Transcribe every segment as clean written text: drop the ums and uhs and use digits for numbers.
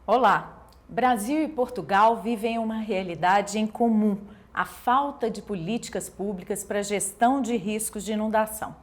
Olá! Brasil e Portugal vivem uma realidade em comum, a falta de políticas públicas para a gestão de riscos de inundação.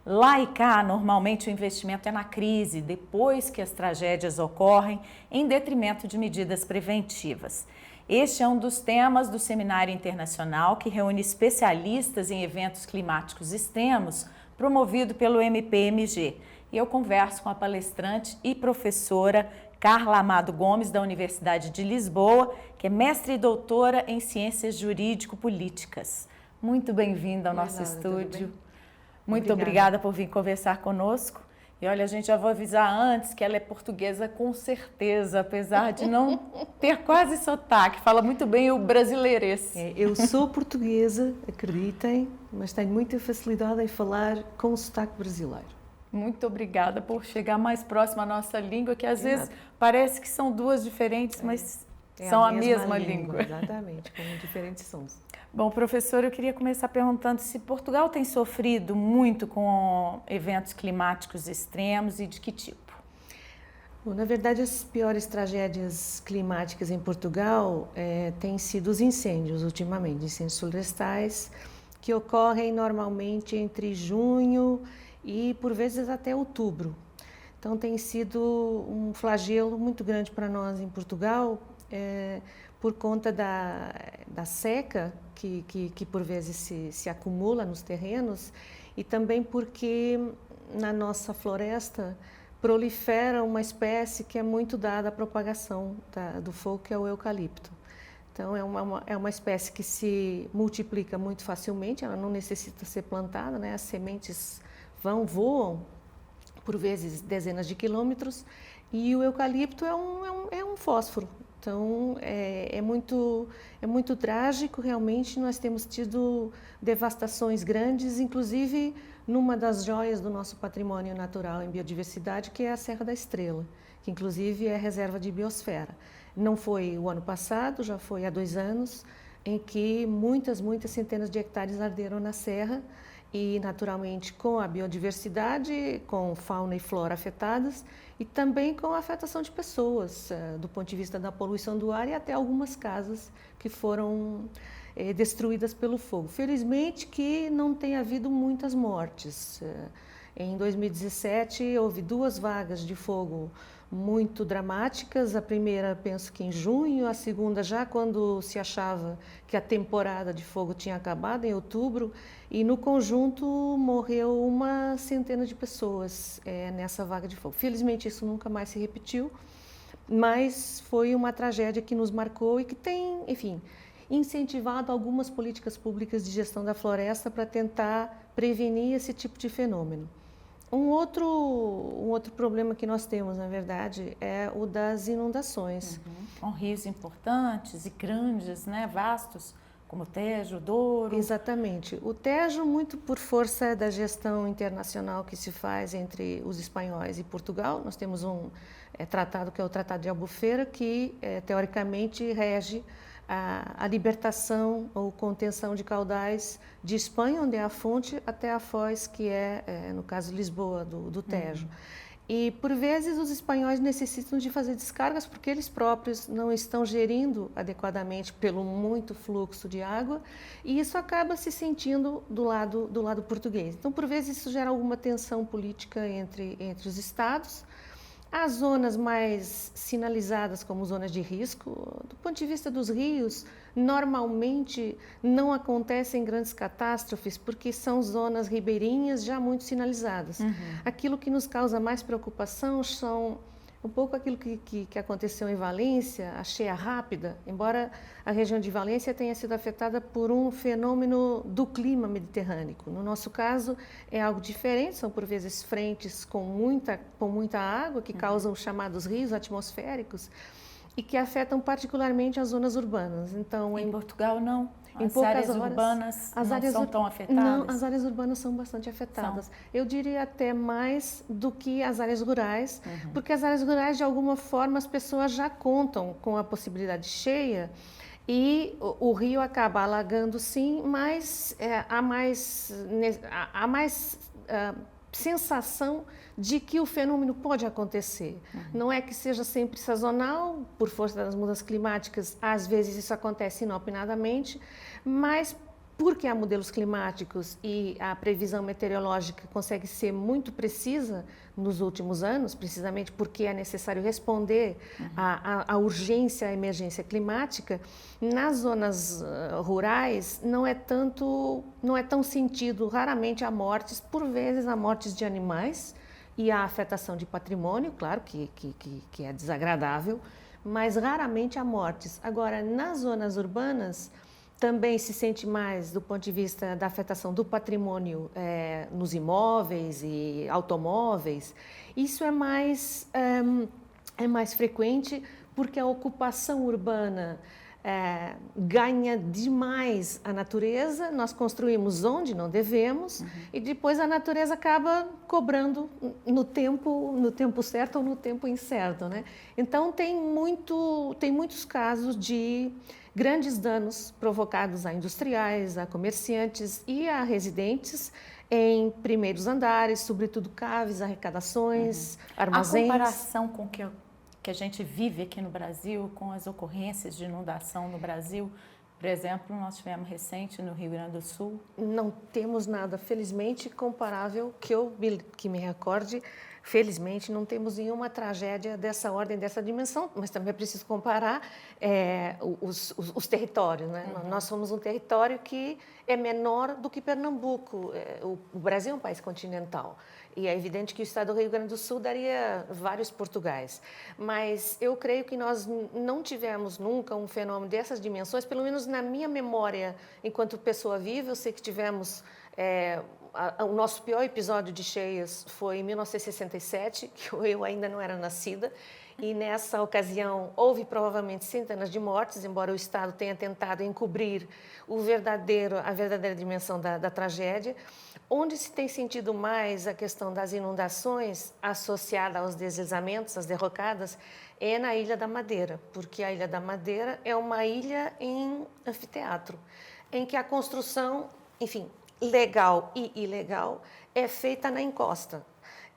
Lá e cá, normalmente o investimento é na crise, depois que as tragédias ocorrem, em detrimento de medidas preventivas. Este é um dos temas do seminário internacional que reúne especialistas em eventos climáticos extremos, promovido pelo MPMG. E eu converso com a palestrante e professora Carla Amado Gomes, da Universidade de Lisboa, que é mestre e doutora em Ciências Jurídico-Políticas. Muito bem-vinda ao nosso estúdio. Muito obrigada por vir conversar conosco. E olha, a gente já vou avisar antes que ela é portuguesa com certeza, apesar de não ter quase sotaque, fala muito bem o brasileirês. Eu sou portuguesa, acreditem, mas tenho muita facilidade em falar com o sotaque brasileiro. Muito obrigada por chegar mais próximo à nossa língua, que às vezes parece que são duas diferentes, mas são a mesma língua. Exatamente, como diferentes sons. Bom, professor, eu queria começar perguntando se Portugal tem sofrido muito com eventos climáticos extremos e de que tipo? Bom, na verdade, as piores tragédias climáticas em Portugal têm sido os incêndios ultimamente, incêndios florestais, que ocorrem normalmente entre junho e, por vezes, até outubro. Então, tem sido um flagelo muito grande para nós em Portugal, por conta da seca que por vezes se acumula nos terrenos e também porque na nossa floresta prolifera uma espécie que é muito dada à propagação do fogo, que é o eucalipto. Então, é uma espécie que se multiplica muito facilmente, ela não necessita ser plantada, né? As sementes voam, por vezes dezenas de quilômetros, e o eucalipto é um fósforo. Então, é muito trágico, realmente. Nós temos tido devastações grandes, inclusive numa das joias do nosso patrimônio natural em biodiversidade, que é a Serra da Estrela, que inclusive é reserva de biosfera. Não foi o ano passado, já foi há 2 anos, em que muitas centenas de hectares arderam na serra, e naturalmente com a biodiversidade, com fauna e flora afetadas e também com a afetação de pessoas, do ponto de vista da poluição do ar e até algumas casas que foram destruídas pelo fogo. Felizmente que não tem havido muitas mortes. Em 2017 houve 2 vagas de fogo muito dramáticas, a primeira penso que em junho, a segunda já quando se achava que a temporada de fogo tinha acabado, em outubro, e no conjunto morreu 100 de pessoas nessa vaga de fogo. Felizmente isso nunca mais se repetiu, mas foi uma tragédia que nos marcou e que tem, enfim, incentivado algumas políticas públicas de gestão da floresta para tentar prevenir esse tipo de fenômeno. Um outro problema que nós temos, na verdade, é o das inundações. Com rios importantes e grandes, né, vastos, como o Tejo, o Douro. Exatamente. O Tejo, muito por força da gestão internacional que se faz entre os espanhóis e Portugal. Nós temos um tratado, que é o Tratado de Albufeira, que teoricamente rege a libertação ou contenção de caudais de Espanha, onde é a fonte, até a foz, que no caso, Lisboa, do Tejo. E, por vezes, os espanhóis necessitam de fazer descargas porque eles próprios não estão gerindo adequadamente pelo muito fluxo de água, e isso acaba se sentindo do lado português. Então, por vezes, isso gera alguma tensão política entre os estados. As zonas mais sinalizadas como zonas de risco, do ponto de vista dos rios, normalmente não acontecem grandes catástrofes porque são zonas ribeirinhas já muito sinalizadas. Aquilo que nos causa mais preocupação são um pouco aquilo que aconteceu em Valência, a cheia rápida, embora a região de Valência tenha sido afetada por um fenômeno do clima mediterrâneo. No nosso caso, é algo diferente, são por vezes frentes com muita água, que causam os chamados rios atmosféricos e que afetam particularmente as zonas urbanas. Então, em Portugal, não? Em poucas áreas urbanas não são tão afetadas? Não, as áreas urbanas são bastante afetadas. Eu diria até mais do que as áreas rurais, porque as áreas rurais, de alguma forma, as pessoas já contam com a possibilidade de cheia e o rio acaba alagando, sim, mas há mais sensação de que o fenômeno pode acontecer. Não é que seja sempre sazonal, por força das mudanças climáticas, às vezes isso acontece inopinadamente, mas porque há modelos climáticos e a previsão meteorológica consegue ser muito precisa nos últimos anos, precisamente porque é necessário responder à urgência, à emergência climática, nas zonas rurais não é tão sentido, raramente há mortes, por vezes há mortes de animais e há afetação de patrimônio, claro que é desagradável, mas raramente há mortes. Agora, nas zonas urbanas, também se sente mais do ponto de vista da afetação do patrimônio nos imóveis e automóveis. Isso é mais frequente porque a ocupação urbana ganha demais a natureza, nós construímos onde não devemos e depois a natureza acaba cobrando no tempo certo ou no tempo incerto, né? Então tem muitos casos de grandes danos provocados a industriais, a comerciantes e a residentes em primeiros andares, sobretudo caves, arrecadações, armazéns. A comparação com o que a gente vive aqui no Brasil, com as ocorrências de inundação no Brasil, por exemplo, nós tivemos recente no Rio Grande do Sul. Não temos nada, felizmente, comparável que me recorde. Felizmente, não temos nenhuma tragédia dessa ordem, dessa dimensão, mas também é preciso comparar os territórios, né? Nós somos um território que é menor do que Pernambuco. O Brasil é um país continental e é evidente que o estado do Rio Grande do Sul daria vários Portugais. Mas eu creio que nós não tivemos nunca um fenômeno dessas dimensões, pelo menos na minha memória, enquanto pessoa viva, eu sei que tivemos... O nosso pior episódio de cheias foi em 1967, que eu ainda não era nascida, e nessa ocasião houve provavelmente centenas de mortes, embora o Estado tenha tentado encobrir a verdadeira dimensão da tragédia. Onde se tem sentido mais a questão das inundações associada aos deslizamentos, às derrocadas, é na Ilha da Madeira, porque a Ilha da Madeira é uma ilha em anfiteatro, em que a construção, enfim, legal e ilegal, é feita na encosta.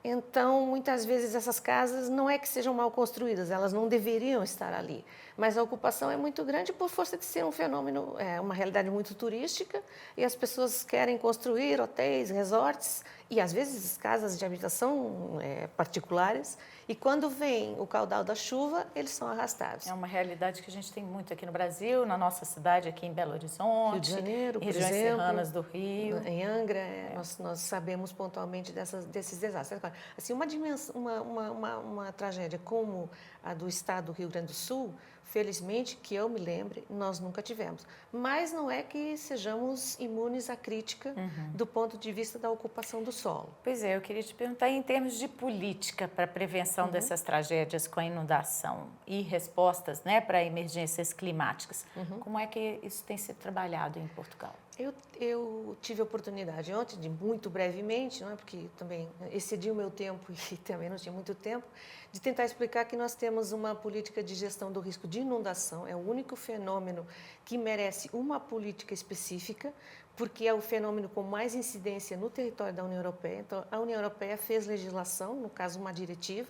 Então, muitas vezes essas casas não é que sejam mal construídas, elas não deveriam estar ali, mas a ocupação é muito grande por força de ser um fenômeno, uma realidade muito turística, e as pessoas querem construir hotéis, resorts e às vezes casas de habitação particulares, e quando vem o caudal da chuva, eles são arrastados. É uma realidade que a gente tem muito aqui no Brasil, na nossa cidade, aqui em Belo Horizonte, Rio de Janeiro, por regiões exemplo, serranas do Rio. Em Angra, nós sabemos pontualmente desses desastres. Assim, uma tragédia como a do estado do Rio Grande do Sul, felizmente, que eu me lembre, nós nunca tivemos. Mas não é que sejamos imunes à crítica do ponto de vista da ocupação do solo. Pois é, eu queria te perguntar, em termos de política para a prevenção dessas tragédias com a inundação e respostas, né, para emergências climáticas, como é que isso tem sido trabalhado em Portugal? Eu tive a oportunidade ontem, muito brevemente, não é, porque também excedi o meu tempo e também não tinha muito tempo, de tentar explicar que nós temos uma política de gestão do risco de inundação, é o único fenômeno que merece uma política específica, porque é o fenômeno com mais incidência no território da União Europeia. Então, a União Europeia fez legislação, no caso uma diretiva,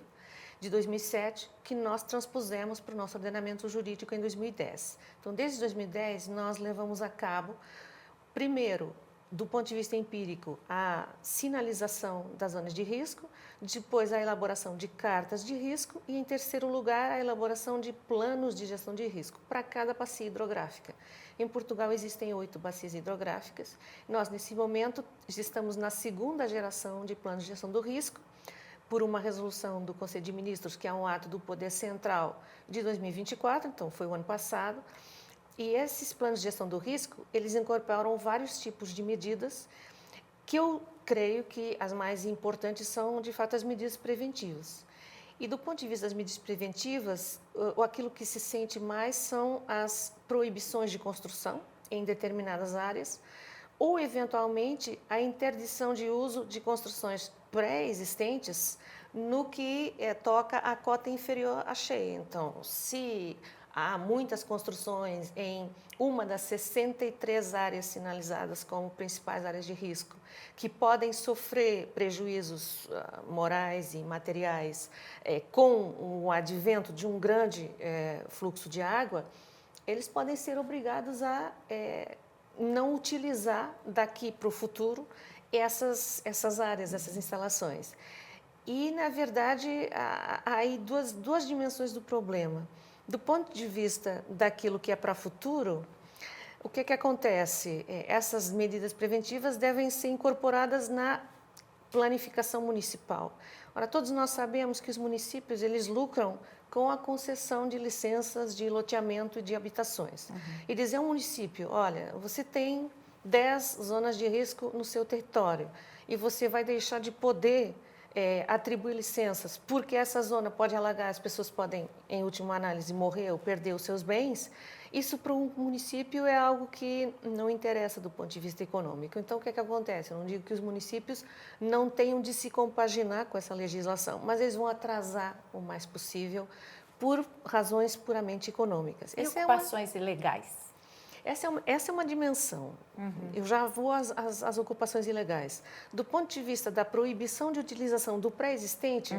de 2007, que nós transpusemos para o nosso ordenamento jurídico em 2010. Então, desde 2010, nós levamos a cabo, primeiro, do ponto de vista empírico, a sinalização das zonas de risco, depois a elaboração de cartas de risco e, em terceiro lugar, a elaboração de planos de gestão de risco para cada bacia hidrográfica. Em Portugal existem 8 bacias hidrográficas. Nós, nesse momento, estamos na segunda geração de planos de gestão do risco, por uma resolução do Conselho de Ministros, que é um ato do Poder Central de 2024, então foi o ano passado. E esses planos de gestão do risco, eles incorporam vários tipos de medidas que eu creio que as mais importantes são, de fato, as medidas preventivas. E do ponto de vista das medidas preventivas, aquilo que se sente mais são as proibições de construção em determinadas áreas ou, eventualmente, a interdição de uso de construções pré-existentes no que toca à cota inferior à cheia. Então, se há muitas construções em uma das 63 áreas sinalizadas como principais áreas de risco, que podem sofrer prejuízos morais e materiais com o advento de um grande fluxo de água, eles podem ser obrigados a não utilizar daqui para o futuro essas áreas, essas instalações. E, na verdade, há aí duas dimensões do problema. Do ponto de vista daquilo que é para o futuro, o que acontece? Essas medidas preventivas devem ser incorporadas na planificação municipal. Ora, todos nós sabemos que os municípios, eles lucram com a concessão de licenças de loteamento e de habitações. E dizer ao município, olha, você tem 10 zonas de risco no seu território e você vai deixar de poder atribuir licenças porque essa zona pode alagar, as pessoas podem, em última análise, morrer ou perder os seus bens, isso para um município é algo que não interessa do ponto de vista econômico. Então, o que acontece? Eu não digo que os municípios não tenham de se compaginar com essa legislação, mas eles vão atrasar o mais possível por razões puramente econômicas. E ocupações ilegais? Essa é uma dimensão. Eu já vou às ocupações ilegais. Do ponto de vista da proibição de utilização do pré-existente,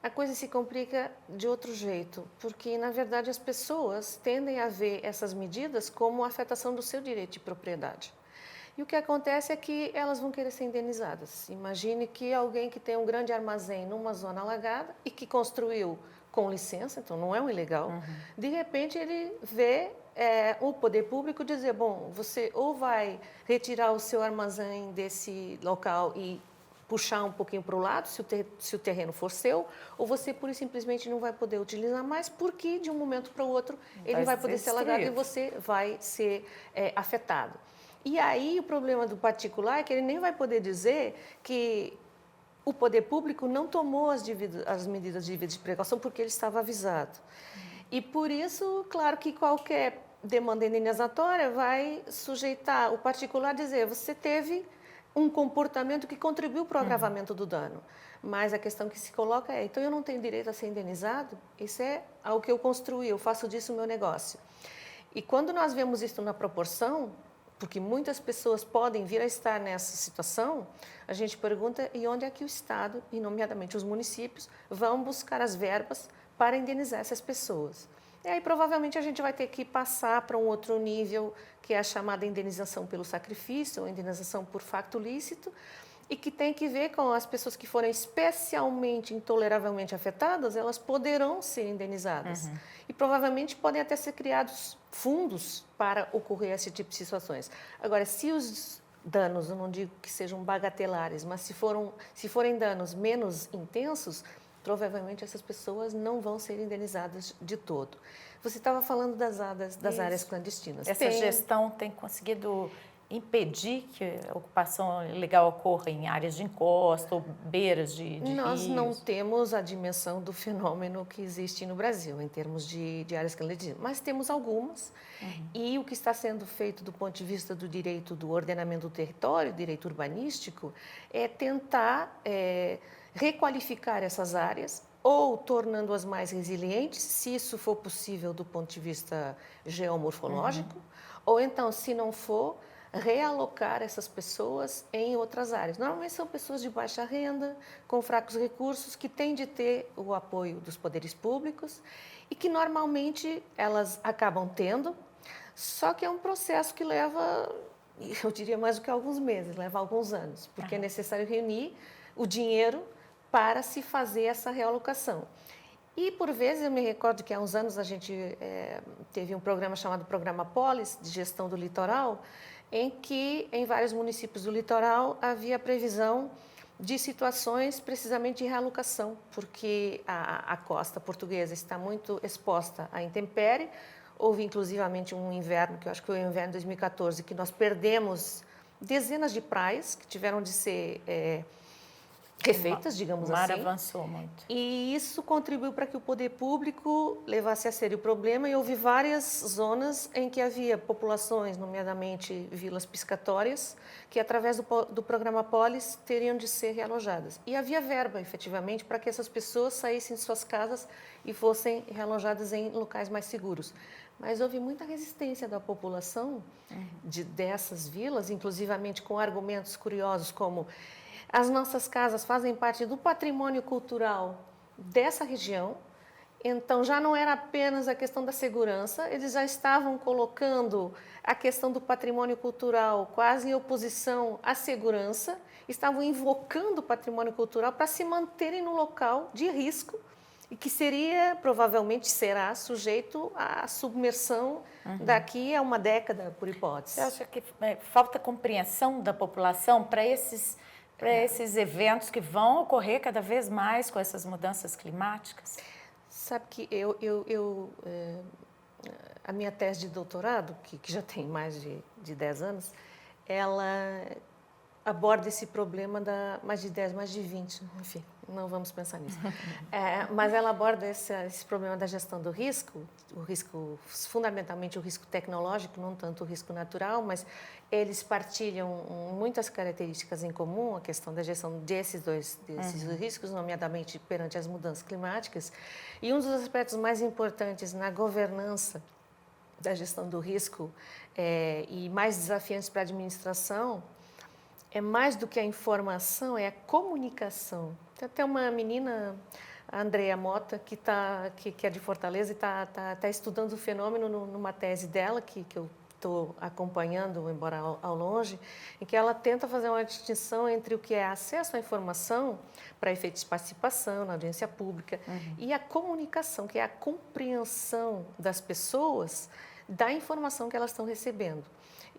a coisa se complica de outro jeito, porque, na verdade, as pessoas tendem a ver essas medidas como afetação do seu direito de propriedade. E o que acontece é que elas vão querer ser indenizadas. Imagine que alguém que tem um grande armazém numa zona alagada e que construiu com licença, então não é um ilegal, de repente ele vê o poder público dizer, bom, você ou vai retirar o seu armazém desse local e puxar um pouquinho para o lado, se o terreno for seu, ou você pura e simplesmente não vai poder utilizar mais, porque de um momento para o outro ele vai poder ser alagado e você vai ser afetado. E aí o problema do particular é que ele nem vai poder dizer que o poder público não tomou as medidas de precaução porque ele estava avisado. E por isso, claro que qualquer demanda indenizatória vai sujeitar o particular a dizer, você teve um comportamento que contribuiu para o agravamento do dano. Mas a questão que se coloca é, então eu não tenho direito a ser indenizado? Isso é algo que eu construí, eu faço disso o meu negócio. E quando nós vemos isso na proporção, porque muitas pessoas podem vir a estar nessa situação, a gente pergunta, e onde é que o Estado, e nomeadamente os municípios, vão buscar as verbas para indenizar essas pessoas? E aí, provavelmente, a gente vai ter que passar para um outro nível, que é a chamada indenização pelo sacrifício, ou indenização por facto lícito, e que tem que ver com as pessoas que forem especialmente, intoleravelmente afetadas, elas poderão ser indenizadas. E provavelmente podem até ser criados fundos para ocorrer esse tipo de situações. Agora, se os danos, eu não digo que sejam bagatelares, mas se forem danos menos intensos, provavelmente essas pessoas não vão ser indenizadas de todo. Você estava falando das áreas clandestinas. Essa gestão tem conseguido impedir que a ocupação ilegal ocorra em áreas de encosta ou beiras de Nós rios? não temos a dimensão do fenômeno que existe no Brasil, em termos de áreas clandestinas, mas temos algumas. E o que está sendo feito do ponto de vista do direito do ordenamento do território, direito urbanístico, é tentar requalificar essas áreas ou tornando-as mais resilientes, se isso for possível do ponto de vista geomorfológico, ou então, se não for, realocar essas pessoas em outras áreas. Normalmente são pessoas de baixa renda, com fracos recursos, que têm de ter o apoio dos poderes públicos e que normalmente elas acabam tendo, só que é um processo que leva, eu diria mais do que alguns meses, leva alguns anos, porque é necessário reunir o dinheiro para se fazer essa realocação. E, por vezes, eu me recordo que há uns anos a gente teve um programa chamado Programa Polis, de gestão do litoral, em que, em vários municípios do litoral, havia previsão de situações precisamente de realocação, porque a costa portuguesa está muito exposta à intempérie. Houve, inclusivamente, um inverno, que eu acho que foi o inverno de 2014, que nós perdemos dezenas de praias que tiveram de ser refeitas, digamos O mar assim. avançou muito. E isso contribuiu para que o poder público levasse a sério o problema e houve várias zonas em que havia populações, nomeadamente vilas piscatórias, que através do programa Polis teriam de ser realojadas. E havia verba, efetivamente, para que essas pessoas saíssem de suas casas e fossem realojadas em locais mais seguros. Mas houve muita resistência da população dessas vilas, inclusivamente com argumentos curiosos como: as nossas casas fazem parte do patrimônio cultural dessa região, então já não era apenas a questão da segurança, eles já estavam colocando a questão do patrimônio cultural quase em oposição à segurança, estavam invocando o patrimônio cultural para se manterem no local de risco e que seria, provavelmente será, sujeito à submersão daqui a uma década, por hipótese. Você acha que falta compreensão da população para esses eventos que vão ocorrer cada vez mais com essas mudanças climáticas? Sabe que a minha tese de doutorado, que já tem mais de 10 anos, ela aborda esse problema mais de 10, mais de 20, enfim, não vamos pensar nisso. Mas ela aborda esse problema da gestão do risco, fundamentalmente o risco tecnológico, não tanto o risco natural, mas eles partilham muitas características em comum, a questão da gestão desses riscos, nomeadamente perante as mudanças climáticas. E um dos aspectos mais importantes na governança da gestão do risco e mais desafiantes para a administração é mais do que a informação, é a comunicação. Tem até uma menina, a Andrea Mota, que é de Fortaleza e está estudando o fenômeno numa tese dela, que eu estou acompanhando, embora ao longe, em que ela tenta fazer uma distinção entre o que é acesso à informação para efeitos de participação na audiência pública e a comunicação, que é a compreensão das pessoas da informação que elas estão recebendo.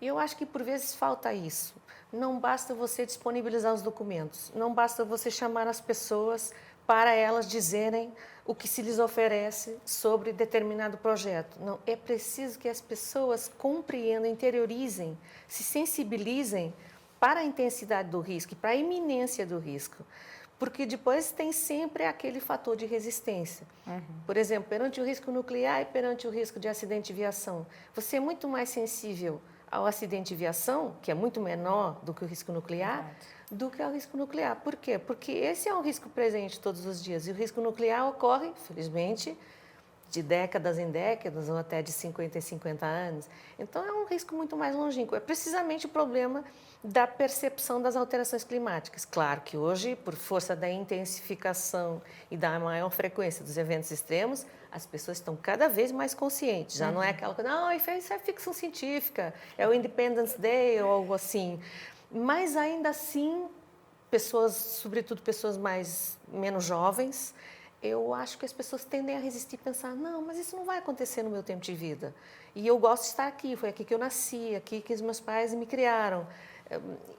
E eu acho que, por vezes, falta isso. Não basta você disponibilizar os documentos, não basta você chamar as pessoas para elas dizerem o que se lhes oferece sobre determinado projeto. Não, é preciso que as pessoas compreendam, interiorizem, se sensibilizem para a intensidade do risco, para a iminência do risco. Porque depois tem sempre aquele fator de resistência. Por exemplo, perante o risco nuclear e perante o risco de acidente de viação, você é muito mais sensível ao acidente de viação, que é muito menor do que o risco nuclear, do que ao risco nuclear. Por quê? Porque esse é um risco presente todos os dias. E o risco nuclear ocorre, felizmente, de décadas em décadas, ou até de 50 em 50 anos. Então, é um risco muito mais longínquo. É precisamente o problema da percepção das alterações climáticas. Claro que hoje, por força da intensificação e da maior frequência dos eventos extremos, as pessoas estão cada vez mais conscientes. Já não é aquela coisa, não, isso é ficção científica, é o Independence Day ou algo assim. Mas, ainda assim, pessoas, sobretudo pessoas menos jovens, eu acho que as pessoas tendem a resistir e pensar, não, mas isso não vai acontecer no meu tempo de vida. E eu gosto de estar aqui, foi aqui que eu nasci, aqui que os meus pais me criaram.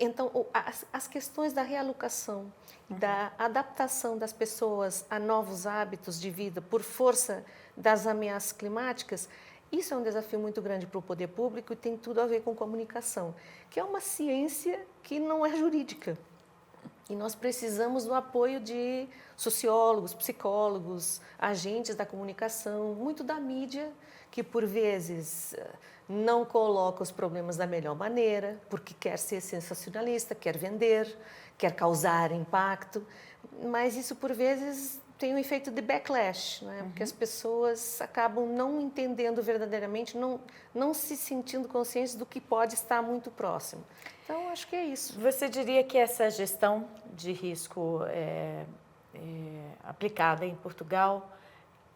Então, as questões da realocação, da adaptação das pessoas a novos hábitos de vida por força das ameaças climáticas, isso é um desafio muito grande para o poder público e tem tudo a ver com comunicação, que é uma ciência que não é jurídica. E nós precisamos do apoio de sociólogos, psicólogos, agentes da comunicação, muito da mídia, que por vezes não coloca os problemas da melhor maneira, porque quer ser sensacionalista, quer vender, quer causar impacto, mas isso por vezes tem um efeito de backlash, né? Porque as pessoas acabam não entendendo verdadeiramente, não se sentindo conscientes do que pode estar muito próximo. Então, acho que é isso. Você diria que essa gestão de risco aplicada em Portugal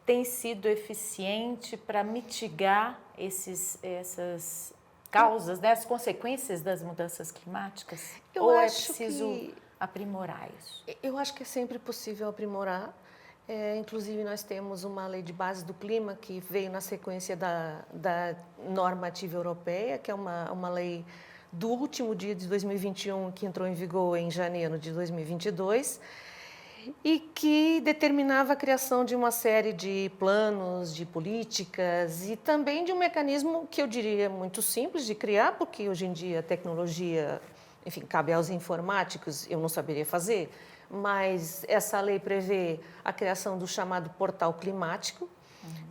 tem sido eficiente para mitigar essas causas, né, as consequências das mudanças climáticas? Ou é preciso aprimorar isso? Eu acho que é sempre possível aprimorar. Inclusive, nós temos uma lei de base do clima que veio na sequência da normativa europeia, que é uma lei do último dia de 2021, que entrou em vigor em janeiro de 2022, e que determinava a criação de uma série de planos, de políticas e também de um mecanismo que eu diria muito simples de criar, porque hoje em dia a tecnologia enfim, cabe aos informáticos, eu não saberia fazer, mas essa lei prevê a criação do chamado Portal Climático,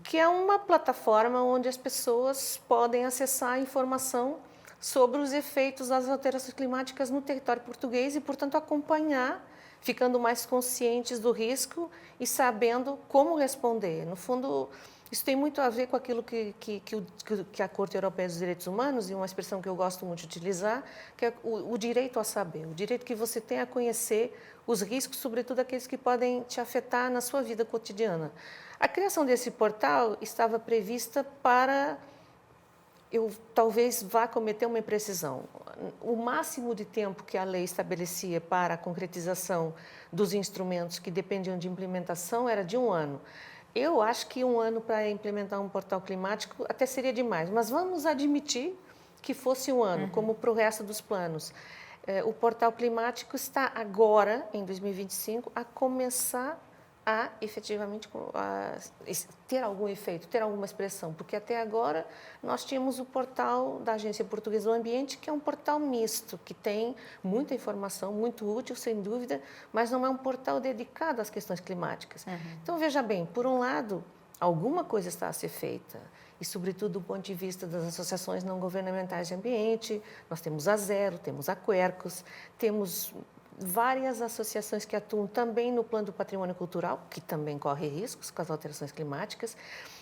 que é uma plataforma onde as pessoas podem acessar a informação sobre os efeitos das alterações climáticas no território português e, portanto, acompanhar, ficando mais conscientes do risco e sabendo como responder. No fundo, isso tem muito a ver com aquilo que a Corte Europeia dos Direitos Humanos, e uma expressão que eu gosto muito de utilizar, que é o direito a saber, o direito que você tem a conhecer os riscos, sobretudo aqueles que podem te afetar na sua vida cotidiana. A criação desse portal estava prevista para... Eu talvez vá cometer uma imprecisão. O máximo de tempo que a lei estabelecia para a concretização dos instrumentos que dependiam de implementação era de 1 ano. Eu acho que 1 ano para implementar um portal climático até seria demais, mas vamos admitir que fosse 1 ano, como para o resto dos planos. O portal climático está agora, em 2025, a começar a efetivamente ter algum efeito, ter alguma expressão, porque até agora nós tínhamos o portal da Agência Portuguesa do Ambiente, que é um portal misto, que tem muita informação, muito útil, sem dúvida, mas não é um portal dedicado às questões climáticas. Então, veja bem, por um lado, alguma coisa está a ser feita, e sobretudo do ponto de vista das associações não governamentais de ambiente, nós temos a Zero, temos a Quercus, temos várias associações que atuam também no plano do patrimônio cultural, que também corre riscos com as alterações climáticas,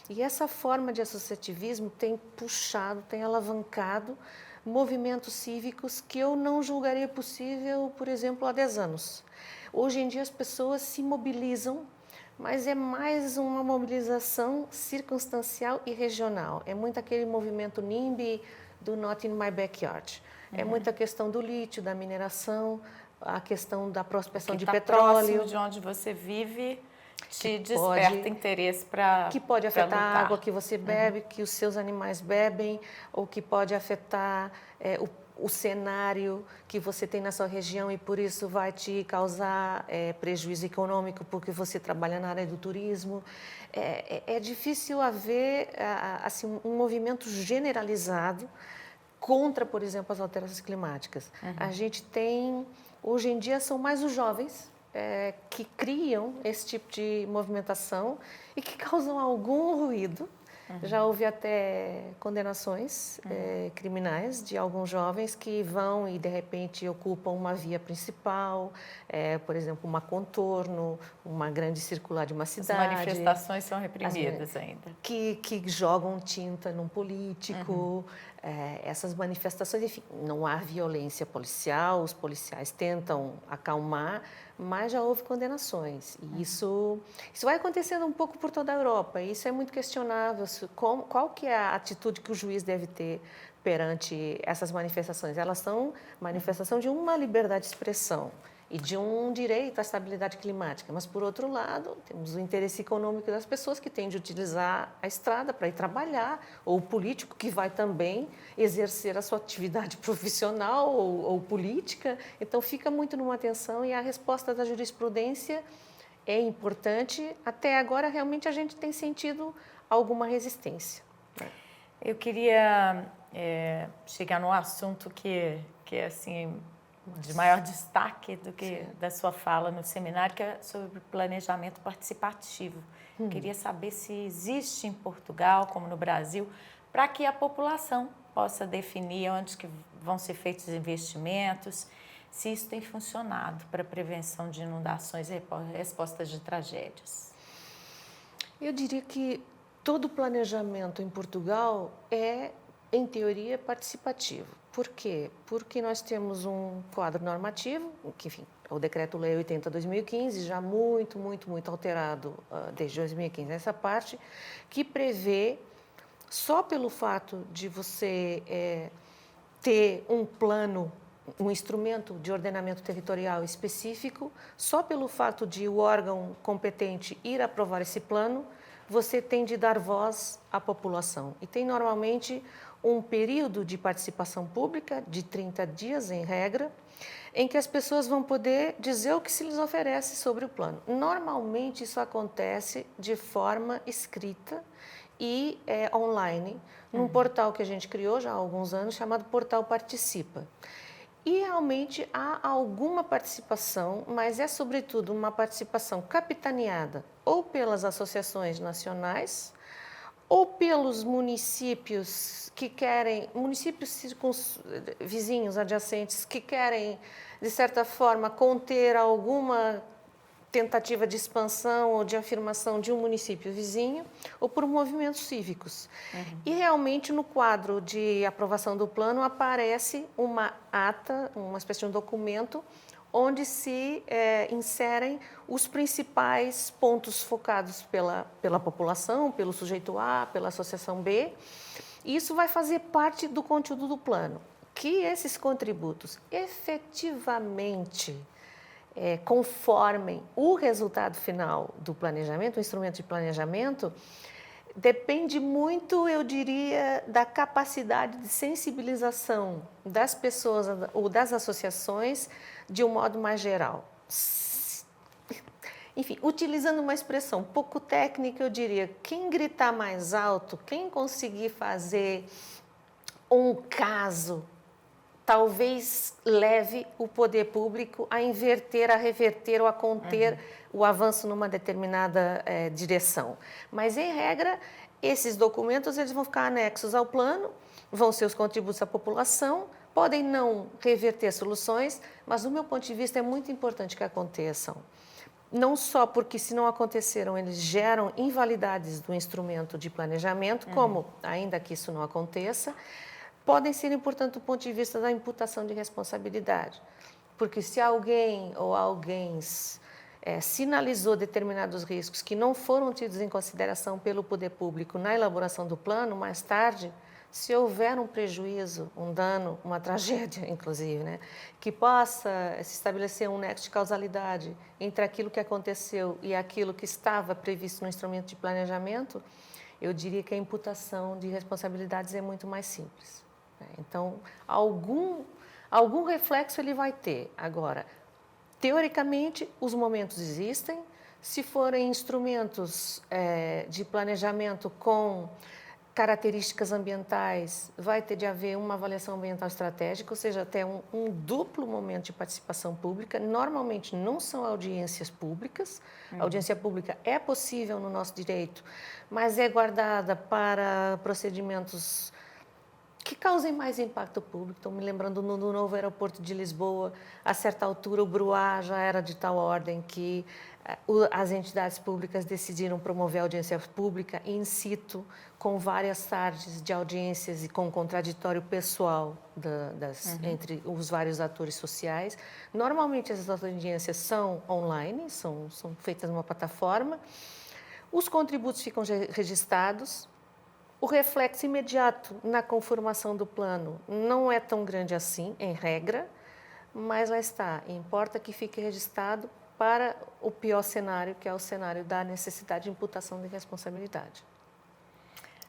e essa forma de associativismo tem puxado, tem alavancado movimentos cívicos que eu não julgaria possível, por exemplo, há 10 anos. Hoje em dia as pessoas se mobilizam, mas é mais uma mobilização circunstancial e regional. É muito aquele movimento NIMBY do Not in My Backyard. É muita questão do lítio, da mineração, a questão da prospecção de petróleo. Próximo de onde você vive te desperta interesse para que pode afetar a água que você bebe, que os seus animais bebem, ou que pode afetar o cenário que você tem na sua região e por isso vai te causar prejuízo econômico porque você trabalha na área do turismo. É difícil haver assim, um movimento generalizado contra, por exemplo, as alterações climáticas. A gente tem, hoje em dia, são mais os jovens que criam esse tipo de movimentação e que causam algum ruído. Já houve até condenações criminais de alguns jovens que vão e, de repente, ocupam uma via principal, por exemplo, uma contorno, uma grande circular de uma cidade. As manifestações são reprimidas ainda. Que jogam tinta num político. Essas manifestações, enfim, não há violência policial, os policiais tentam acalmar, mas já houve condenações. E isso vai acontecendo um pouco por toda a Europa. E isso é muito questionável. Qual que é a atitude que o juiz deve ter perante essas manifestações? Elas são manifestação de uma liberdade de expressão e de um direito à estabilidade climática. Mas, por outro lado, temos o interesse econômico das pessoas que têm de utilizar a estrada para ir trabalhar, ou o político que vai também exercer a sua atividade profissional ou política. Então, fica muito numa tensão e a resposta da jurisprudência é importante. Até agora, realmente, a gente tem sentido alguma resistência. Eu queria chegar num assunto que é assim, de maior destaque do que da sua fala no seminário, que é sobre planejamento participativo. Queria saber se existe em Portugal, como no Brasil, para que a população possa definir onde que vão ser feitos os investimentos, se isso tem funcionado para a prevenção de inundações e respostas de tragédias. Eu diria que todo planejamento em Portugal é, em teoria, participativo. Por quê? Porque nós temos um quadro normativo, que, enfim, é o Decreto-Lei 80/2015, já muito alterado desde 2015 nessa parte, que prevê, só pelo fato de você ter um plano, um instrumento de ordenamento territorial específico, só pelo fato de o órgão competente ir aprovar esse plano, você tem de dar voz à população. E tem normalmente um período de participação pública de 30 dias, em regra, em que as pessoas vão poder dizer o que se lhes oferece sobre o plano. Normalmente isso acontece de forma escrita e online, num portal que a gente criou já há alguns anos, chamado Portal Participa. E realmente há alguma participação, mas é sobretudo uma participação capitaneada ou pelas associações nacionais ou pelos municípios que querem, vizinhos adjacentes que querem, de certa forma, conter alguma tentativa de expansão ou de afirmação de um município vizinho, ou por movimentos cívicos. E realmente no quadro de aprovação do plano aparece uma ata, uma espécie de um documento, onde se inserem os principais pontos focados pela população, pelo sujeito A, pela associação B. E isso vai fazer parte do conteúdo do plano. Que esses contributos efetivamente conformem o resultado final do planejamento, o instrumento de planejamento, depende muito, eu diria, da capacidade de sensibilização das pessoas ou das associações de um modo mais geral. Enfim, utilizando uma expressão pouco técnica, eu diria, quem gritar mais alto, quem conseguir fazer um caso, talvez leve o poder público a inverter, a reverter ou a conter o avanço numa determinada direção. Mas, em regra, esses documentos eles vão ficar anexos ao plano, vão ser os contributos à população, podem não reverter soluções, mas, do meu ponto de vista, é muito importante que aconteçam. Não só porque, se não aconteceram, eles geram invalidades do instrumento de planejamento, como, ainda que isso não aconteça, podem ser importantes do ponto de vista da imputação de responsabilidade. Porque se alguém ou alguém sinalizou determinados riscos que não foram tidos em consideração pelo poder público na elaboração do plano, mais tarde, se houver um prejuízo, um dano, uma tragédia, inclusive, né, que possa se estabelecer um nexo de causalidade entre aquilo que aconteceu e aquilo que estava previsto no instrumento de planejamento, eu diria que a imputação de responsabilidades é muito mais simples. Então, algum reflexo ele vai ter. Agora, teoricamente, os momentos existem. Se forem instrumentos de planejamento com características ambientais, vai ter de haver uma avaliação ambiental estratégica, ou seja, até um duplo momento de participação pública. Normalmente não são audiências públicas. A audiência pública é possível no nosso direito, mas é guardada para procedimentos que causem mais impacto público. Estou me lembrando no novo aeroporto de Lisboa, a certa altura o BRUA já era de tal ordem que as entidades públicas decidiram promover audiência pública in situ, com várias tardes de audiências e com contraditório pessoal entre os vários atores sociais. Normalmente essas audiências são online, são feitas numa plataforma, os contributos ficam registrados. O reflexo imediato na conformação do plano não é tão grande assim, em regra, mas lá está. Importa que fique registrado para o pior cenário, que é o cenário da necessidade de imputação de responsabilidade.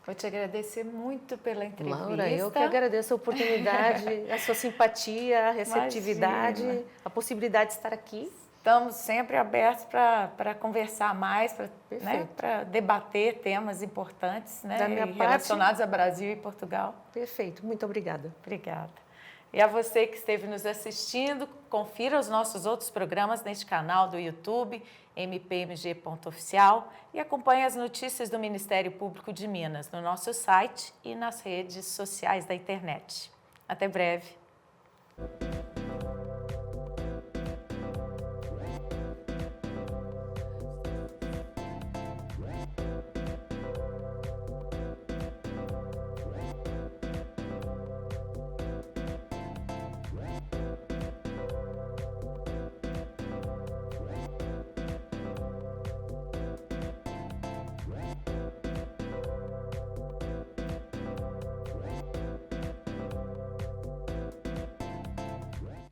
Vou te agradecer muito pela entrevista. Laura, eu que agradeço a oportunidade, a sua simpatia, a receptividade, a possibilidade de estar aqui. Estamos sempre abertos para conversar mais, para debater temas importantes, né, relacionados a Brasil e Portugal. Perfeito, muito obrigada. Obrigada. E a você que esteve nos assistindo, confira os nossos outros programas neste canal do YouTube, mpmg.oficial, e acompanhe as notícias do Ministério Público de Minas no nosso site e nas redes sociais da internet. Até breve.